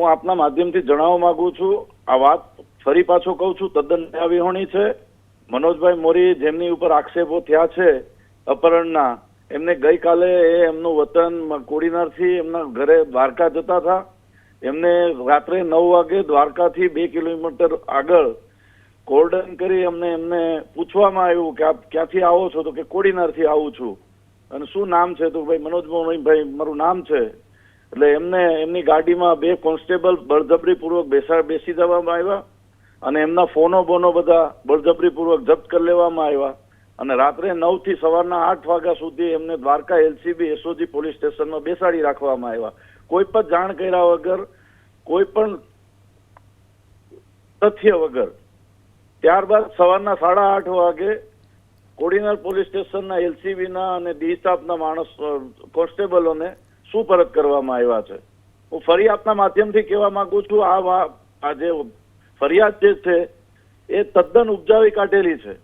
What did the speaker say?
હું આપના માધ્યમથી જણાવવા માંગુ છું, આ વાત ફરી પાછો કહું છું, તદ્દન ન્યાયવિહોણી છે. મનોજભાઈ મોરી જેમની ઉપર આક્ષેપો થયા છે અપહરણના, એમને ગઈકાલે એમનું વતન કોડીનારથી એમના ઘરે દ્વારકા જતા હતા. એમને રાત્રે 9 વાગે દ્વારકાથી 2 કિલોમીટર આગળ કોર્ડન કરી એમને પૂછવામાં આવ્યું કે આપ ક્યાંથી આવો છો, તો કે કોડીનારથી આવું છું. અને શું નામ છે, તો ભાઈ મનોજભાઈ મારું નામ છે. એટલે એમની ગાડીમાં 2 કોન્સ્ટેબલ બળજબરીપૂર્વક બેસી દેવામાં આવ્યા અને એમના ફોનો બોનો બધા બળજબરીપૂર્વક જપ્ત કરી લેવામાં આવ્યા. અને રાત્રે 9 થી સવારના 8 વાગ્યા સુધી એમને દ્વારકા LCB SOG પોલીસ સ્ટેશનમાં બેસાડી રાખવામાં આવ્યા, કોઈ પણ જાણ કર્યા વગર, કોઈ પણ તથ્ય વગર. ત્યારબાદ સવારના 8:30 વાગે કોડીનાર પોલીસ સ્ટેશનના LCBના અને ડી સ્ટાફના માણસ કોન્સ્ટેબલોને સુપરત કરવામાં આવ્યા છે. હું ફરી આપના માધ્યમથી કહેવા માંગુ છું, આ જે ફરિયાદ જે છે એ તદ્દન ઉપજાવી કાઢેલી છે.